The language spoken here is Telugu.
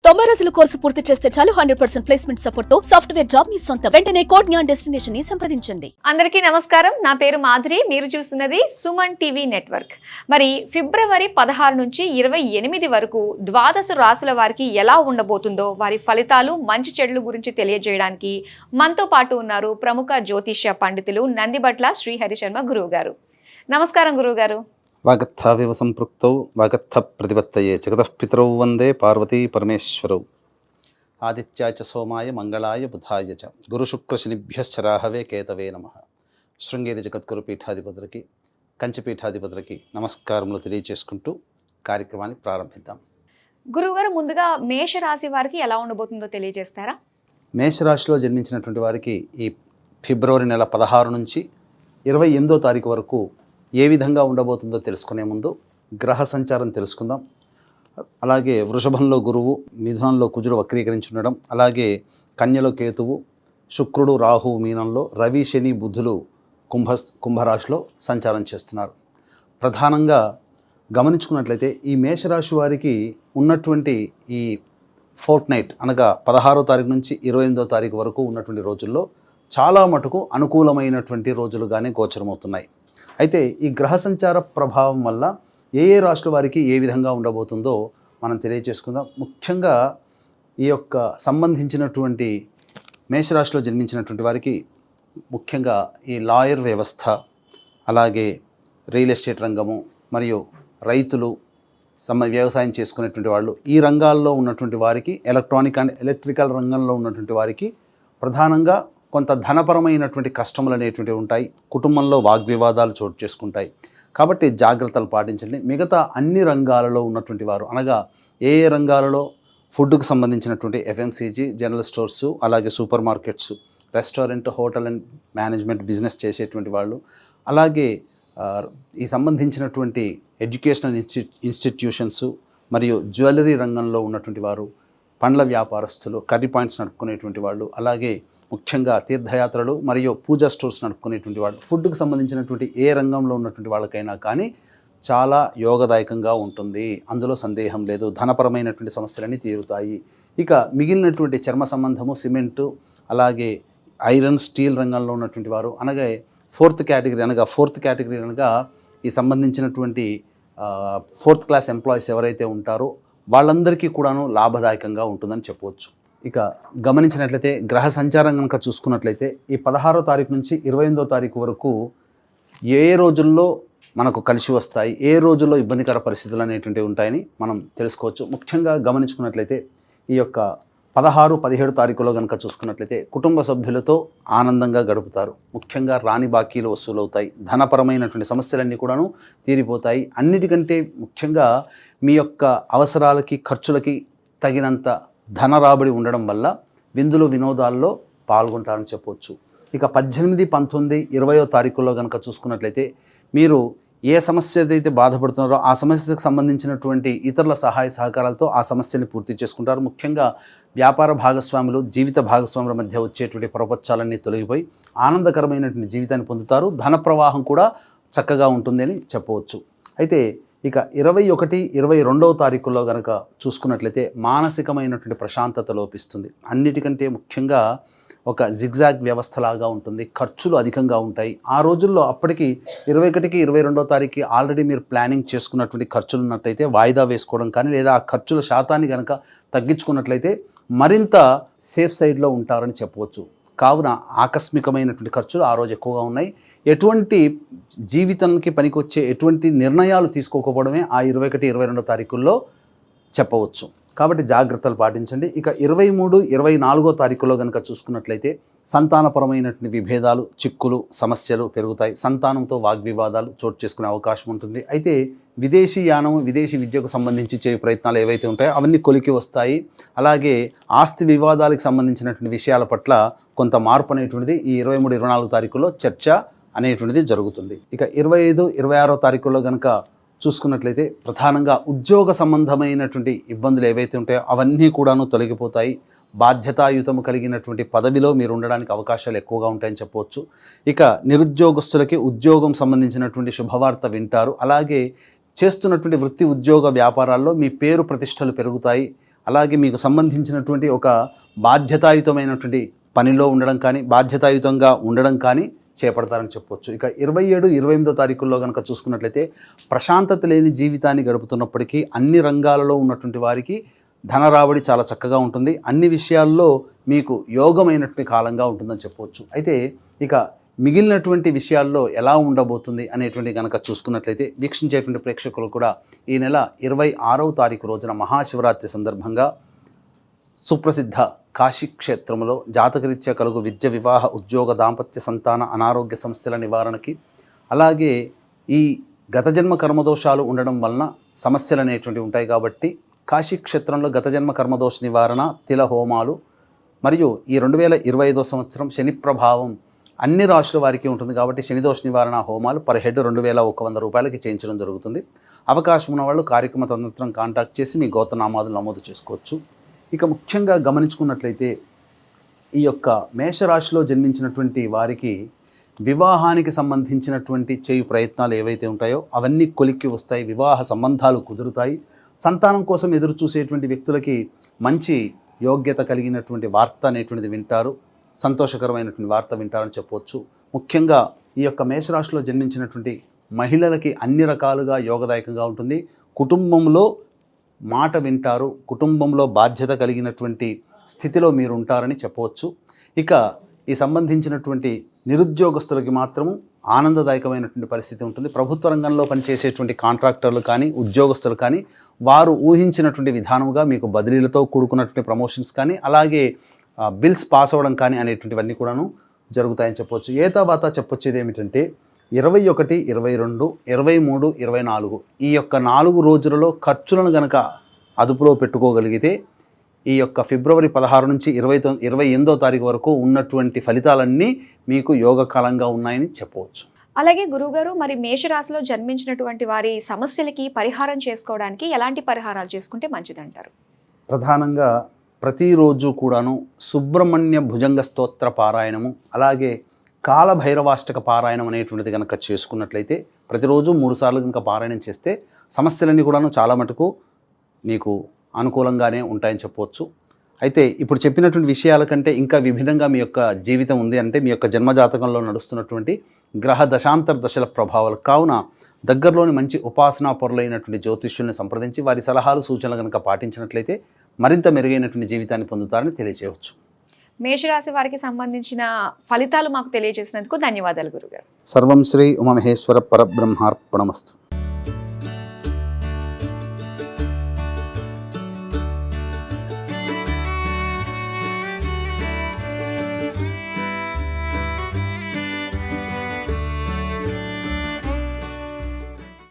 90 రోజుల కోర్సు పూర్తి చేస్తే చాలు 100% ప్లేస్మెంట్ సపోర్ట్ తో సాఫ్ట్వేర్ జాబ్ మీ సొంత. వెంటనే కోడ్ జ్ఞాన్ డెస్టినేషన్ ని సంప్రదించండి. అందరికీ నమస్కారం. నా పేరు మాధురి. మీరు చూస్తున్నది సుమన్ టీవీ నెట్వర్క్. మరి ఫిబ్రవరి 16 నుంచి 28 వరకు ద్వాదశ రాశుల వారికి ఎలా ఉండబోతుందో, వారి ఫలితాలు మంచి చెడుల గురించి తెలియజేయడానికి మనతో పాటు ఉన్నారు ప్రముఖ జ్యోతిష్య పండితులు నందిబట్ల శ్రీహరి శర్మ గురువు గారు. నమస్కారం గురువు గారు. వాగర్థావివ సంపృక్తౌ వాగర్థ ప్రతిపత్తయే జగతః పితరౌ వందే పార్వతీ పరమేశ్వరౌ. ఆదిత్యాయ చ సోమాయ మంగళాయ బుధాయ చ గురుశుక్రశనిభ్యశ్చ రాహవే కేతవే నమః. శృంగేరి జగద్గురు పీఠాధిపతులకి, కంచి పీఠాధిపతులకి నమస్కారములు తెలియజేసుకుంటూ కార్యక్రమాన్ని ప్రారంభిద్దాం. గురువుగారు, ముందుగా మేషరాశి వారికి ఎలా ఉండబోతుందో తెలియజేస్తారా? మేషరాశిలో జన్మించినటువంటి వారికి ఈ ఫిబ్రవరి నెల 16 నుంచి 28వ తారీఖు వరకు ఏ విధంగా ఉండబోతుందో తెలుసుకునే ముందు గ్రహ సంచారం తెలుసుకుందాం. అలాగే వృషభంలో గురువు, మిథునంలో కుజుడు వక్రీకరించి ఉండడం, అలాగే కన్యలో కేతువు, శుక్రుడు రాహువు మీనంలో, రవి శని బుధులు కుంభరాశిలో సంచారం చేస్తున్నారు. ప్రధానంగా గమనించుకున్నట్లయితే ఈ మేషరాశి వారికి ఉన్నటువంటి ఈ ఫోర్ట్నైట్ అనగా 16వ తారీఖు నుంచి 28వ తారీఖు వరకు ఉన్నటువంటి రోజుల్లో చాలా మటుకు అనుకూలమైనటువంటి రోజులుగానే గోచరమవుతున్నాయి. అయితే ఈ గ్రహ సంచార ప్రభావం వల్ల ఏ రాశుల వారికి ఏ విధంగా ఉండబోతుందో మనం తెలియజేసుకుందాం. ముఖ్యంగా ఈ యొక్క సంబంధించినటువంటి మేషరాశిలో జన్మించినటువంటి వారికి ముఖ్యంగా ఈ లాయర్ వ్యవస్థ, అలాగే రియల్ ఎస్టేట్ రంగము మరియు రైతులు, వ్యవసాయం చేసుకునేటువంటి వాళ్ళు, ఈ రంగాల్లో ఉన్నటువంటి వారికి, ఎలక్ట్రానిక్ అండ్ ఎలక్ట్రికల్ రంగంలో ఉన్నటువంటి వారికి ప్రధానంగా కొంత ధనపరమైనటువంటి కష్టములు అనేటువంటివి ఉంటాయి. కుటుంబంలో వాగ్వివాదాలు చోటు చేసుకుంటాయి. కాబట్టి జాగ్రత్తలు పాటించండి. మిగతా అన్ని రంగాలలో ఉన్నటువంటి వారు, అనగా ఏ రంగాలలో ఫుడ్కు సంబంధించినటువంటి ఎఫ్ఎంసీజీ, జనరల్ స్టోర్సు, అలాగే super markets, restaurant, hotel and management business చేసేటువంటి వాళ్ళు, అలాగే ఈ సంబంధించినటువంటి ఎడ్యుకేషనల్ ఇన్స్టిట్యూషన్స్ మరియు జ్యువెలరీ రంగంలో ఉన్నటువంటి వారు, పండ్ల వ్యాపారస్తులు, కర్రీ పాయింట్స్ నడుపుకునేటువంటి వాళ్ళు, అలాగే ముఖ్యంగా తీర్థయాత్రలు మరియు పూజా స్టోర్స్ నడుపుకునేటువంటి వాళ్ళు, ఫుడ్కి సంబంధించినటువంటి ఏ రంగంలో ఉన్నటువంటి వాళ్ళకైనా కానీ చాలా యోగదాయకంగా ఉంటుంది. అందులో సందేహం లేదు. ధనపరమైనటువంటి సమస్యలన్నీ తీరుతాయి. ఇక మిగిలినటువంటి చర్మ సంబంధము, సిమెంటు, అలాగే ఐరన్, స్టీల్ రంగంలో ఉన్నటువంటి వారు, అనగా ఫోర్త్ కేటగిరీ అనగా ఈ సంబంధించినటువంటి 4th క్లాస్ ఎంప్లాయీస్ ఎవరైతే ఉంటారో వాళ్ళందరికీ కూడాను లాభదాయకంగా ఉంటుందని చెప్పవచ్చు. ఇక గమనించినట్లయితే గ్రహ సంచారం కనుక చూసుకున్నట్లయితే ఈ 16వ తారీఖు నుంచి 28వ తారీఖు వరకు ఏ రోజుల్లో మనకు కలిసి వస్తాయి, ఏ రోజుల్లో ఇబ్బందికర పరిస్థితులు అనేటువంటివి ఉంటాయని మనం తెలుసుకోవచ్చు. ముఖ్యంగా గమనించుకున్నట్లయితే ఈ యొక్క 16, 17 తారీఖులో కనుక చూసుకున్నట్లయితే కుటుంబ సభ్యులతో ఆనందంగా గడుపుతారు. ముఖ్యంగా రాని బాకీలు వసూలవుతాయి. ధనపరమైనటువంటి సమస్యలన్నీ కూడాను తీరిపోతాయి. అన్నిటికంటే ముఖ్యంగా మీ యొక్క అవసరాలకి, ఖర్చులకి తగినంత ధన రాబడి ఉండడం వల్ల విందులు వినోదాల్లో పాల్గొంటారని చెప్పవచ్చు. ఇక 18, 19, 20వ తారీఖుల్లో కనుక చూసుకున్నట్లయితే మీరు ఏ సమస్య అయితే బాధపడుతున్నారో ఆ సమస్యకు సంబంధించినటువంటి ఇతరుల సహాయ సహకారాలతో ఆ సమస్యని పూర్తి చేసుకుంటారు. ముఖ్యంగా వ్యాపార భాగస్వాములు, జీవిత భాగస్వాముల మధ్య వచ్చేటువంటి ప్రపంచాలన్నీ తొలగిపోయి ఆనందకరమైనటువంటి జీవితాన్ని పొందుతారు. ధన ప్రవాహం కూడా చక్కగా ఉంటుంది అని చెప్పవచ్చు. అయితే ఇక 21, 22వ తారీఖుల్లో కనుక చూసుకున్నట్లయితే మానసికమైనటువంటి ప్రశాంతత లోపిస్తుంది. అన్నిటికంటే ముఖ్యంగా ఒక జిగ్జాగ్ వ్యవస్థలాగా ఉంటుంది. ఖర్చులు అధికంగా ఉంటాయి. ఆ రోజుల్లో అప్పటికి 21కి 22వ తారీఖుకి ఆల్రెడీ మీరు ప్లానింగ్ చేసుకున్నటువంటి ఖర్చులు ఉన్నట్లయితే వాయిదా వేసుకోవడం కానీ, లేదా ఆ ఖర్చుల శాతాన్ని కనుక తగ్గించుకున్నట్లయితే మరింత సేఫ్ సైడ్లో ఉంటారని చెప్పవచ్చు. కావున ఆకస్మికమైనటువంటి ఖర్చులు ఆ రోజు ఎక్కువగా ఉన్నాయి. ఎటువంటి జీవితానికి పనికొచ్చే ఎటువంటి నిర్ణయాలు తీసుకోకపోవడమే ఆ 21, 22వ తారీఖుల్లో చెప్పవచ్చు. కాబట్టి జాగ్రత్తలు పాటించండి. ఇక 23, 24వ తారీఖులో కనుక చూసుకున్నట్లయితే సంతానపరమైనటువంటి విభేదాలు, చిక్కులు, సమస్యలు పెరుగుతాయి. సంతానంతో వాగ్వివాదాలు చోటు చేసుకునే అవకాశం ఉంటుంది. అయితే విదేశీ యానం, విదేశీ విద్యకు సంబంధించి చేయ ప్రయత్నాలు ఏవైతే ఉంటాయో అవన్నీ కొలికి వస్తాయి. అలాగే ఆస్తి వివాదాలకు సంబంధించినటువంటి విషయాల పట్ల కొంత మార్పు అనేటువంటిది ఈ 23, 24 తారీఖులో చర్చ అనేటువంటిది జరుగుతుంది. ఇక 25, 26వ తారీఖుల్లో కనుక చూసుకున్నట్లయితే ప్రధానంగా ఉద్యోగ సంబంధమైనటువంటి ఇబ్బందులు ఏవైతే ఉంటాయో అవన్నీ కూడాను తొలగిపోతాయి. బాధ్యతాయుతము కలిగినటువంటి పదవిలో మీరు ఉండడానికి అవకాశాలు ఎక్కువగా ఉంటాయని చెప్పవచ్చు. ఇక నిరుద్యోగస్తులకి ఉద్యోగం సంబంధించినటువంటి శుభవార్త వింటారు. అలాగే చేస్తున్నటువంటి వృత్తి, ఉద్యోగ, వ్యాపారాల్లో మీ పేరు ప్రతిష్టలు పెరుగుతాయి. అలాగే మీకు సంబంధించినటువంటి ఒక బాధ్యతాయుతమైనటువంటి పనిలో ఉండడం కానీ బాధ్యతాయుతంగా ఉండడం కానీ చేపడతారని చెప్పొచ్చు. ఇక 27, 28వ తారీఖుల్లో కనుక చూసుకున్నట్లయితే ప్రశాంతత లేని జీవితాన్ని గడుపుతున్నప్పటికీ అన్ని రంగాలలో ఉన్నటువంటి వారికి ధన రాబడి చాలా చక్కగా ఉంటుంది. అన్ని విషయాల్లో మీకు యోగమైనటువంటి కాలంగా ఉంటుందని చెప్పవచ్చు. అయితే ఇక మిగిలినటువంటి విషయాల్లో ఎలా ఉండబోతుంది అనేటువంటి కనుక చూసుకున్నట్లయితే వీక్షించేటువంటి ప్రేక్షకులు కూడా ఈ నెల 26వ తారీఖు రోజున మహాశివరాత్రి సందర్భంగా సుప్రసిద్ధ కాశీ క్షేత్రంలో జాతకరీత్యా కలుగు విద్య, వివాహ, ఉద్యోగ, దాంపత్య, సంతాన, అనారోగ్య సమస్యల నివారణకి, అలాగే ఈ గత జన్మ కర్మదోషాలు ఉండడం వలన సమస్యలు అనేటువంటివి ఉంటాయి కాబట్టి కాశీ క్షేత్రంలో గత జన్మ కర్మదోష నివారణ, తిల హోమాలు మరియు ఈ 2025వ సంవత్సరం శని ప్రభావం అన్ని రాశుల వారికి ఉంటుంది కాబట్టి శనిదోష నివారణ హోమాలు పర్ హెడ్ 2100 రూపాయలకి చేయించడం జరుగుతుంది. అవకాశం ఉన్న వాళ్ళు కార్యక్రమ తదనంతరం కాంటాక్ట్ చేసి మీ గోత్రనామాదులు నమోదు చేసుకోవచ్చు. ఇక ముఖ్యంగా గమనించుకున్నట్లయితే ఈ యొక్క మేషరాశిలో జన్మించినటువంటి వారికి వివాహానికి సంబంధించినటువంటి చేయు ప్రయత్నాలు ఏవైతే ఉంటాయో అవన్నీ కొలిక్కి వస్తాయి. వివాహ సంబంధాలు కుదురుతాయి. సంతానం కోసం ఎదురు చూసేటువంటి వ్యక్తులకి మంచి యోగ్యత కలిగినటువంటి వార్త అనేటువంటిది వింటారు. సంతోషకరమైనటువంటి వార్త వింటారని చెప్పవచ్చు. ముఖ్యంగా ఈ యొక్క మేషరాశిలో జన్మించినటువంటి మహిళలకి అన్ని రకాలుగా యోగదాయకంగా ఉంటుంది. కుటుంబంలో మాట వింటారు. కుటుంబంలో బాధ్యత కలిగినటువంటి స్థితిలో మీరు ఉంటారని చెప్పవచ్చు. ఇక ఈ సంబంధించినటువంటి నిరుద్యోగస్తులకి మాత్రము ఆనందదాయకమైనటువంటి పరిస్థితి ఉంటుంది. ప్రభుత్వ రంగంలో పనిచేసేటువంటి కాంట్రాక్టర్లు కానీ ఉద్యోగస్తులు కానీ వారు ఊహించినటువంటి విధానముగా మీకు బదిలీలతో కూడుకున్నటువంటి ప్రమోషన్స్ కానీ అలాగే బిల్స్ పాస్ అవ్వడం కానీ అనేటువంటివన్నీ కూడాను జరుగుతాయని చెప్పవచ్చు. ఏ తర్వాత చెప్పొచ్చేది ఏమిటంటే 21, 22, 23, 24 ఈ యొక్క 4 రోజులలో ఖర్చులను గనక అదుపులో పెట్టుకోగలిగితే ఈ యొక్క ఫిబ్రవరి 16 నుంచి 28వ తారీఖు వరకు ఉన్నటువంటి ఫలితాలన్నీ మీకు యోగకాలంగా ఉన్నాయని చెప్పవచ్చు. అలాగే గురువుగారు, మరి మేషరాశిలో జన్మించినటువంటి వారి సమస్యలకి పరిహారం చేసుకోవడానికి ఎలాంటి పరిహారాలు చేసుకుంటే మంచిదంటారు? ప్రధానంగా ప్రతిరోజు కూడాను సుబ్రహ్మణ్య భుజంగ స్తోత్ర పారాయణము అలాగే కాలభైరవాష్టక పారాయణం అనేటువంటిది కనుక చేసుకున్నట్లయితే ప్రతిరోజు 3 సార్లు కనుక పారాయణం చేస్తే సమస్యలన్నీ కూడాను చాలా మటుకు మీకు అనుకూలంగానే ఉంటాయని చెప్పవచ్చు. అయితే ఇప్పుడు చెప్పినటువంటి విషయాల కంటే ఇంకా విభిన్నంగా మీ యొక్క జీవితం ఉంది అంటే మీ యొక్క జన్మజాతకంలో నడుస్తున్నటువంటి గ్రహ దశాంతర దశల ప్రభావాలు కావున దగ్గరలోని మంచి ఉపాసనా పరులైనటువంటి జ్యోతిష్యుల్ని సంప్రదించి వారి సలహాలు సూచనలు కనుక పాటించినట్లయితే మరింత మెరుగైనటువంటి జీవితాన్ని పొందుతారని తెలియజేయవచ్చు. మేషరాశి వారికి సంబంధించిన ఫలితాలు మాకు తెలియజేసినందుకు ధన్యవాదాలు గురుగారు. సర్వం శ్రీ ఉమామహేశ్వర పరబ్రహ్మార్పణమస్తు.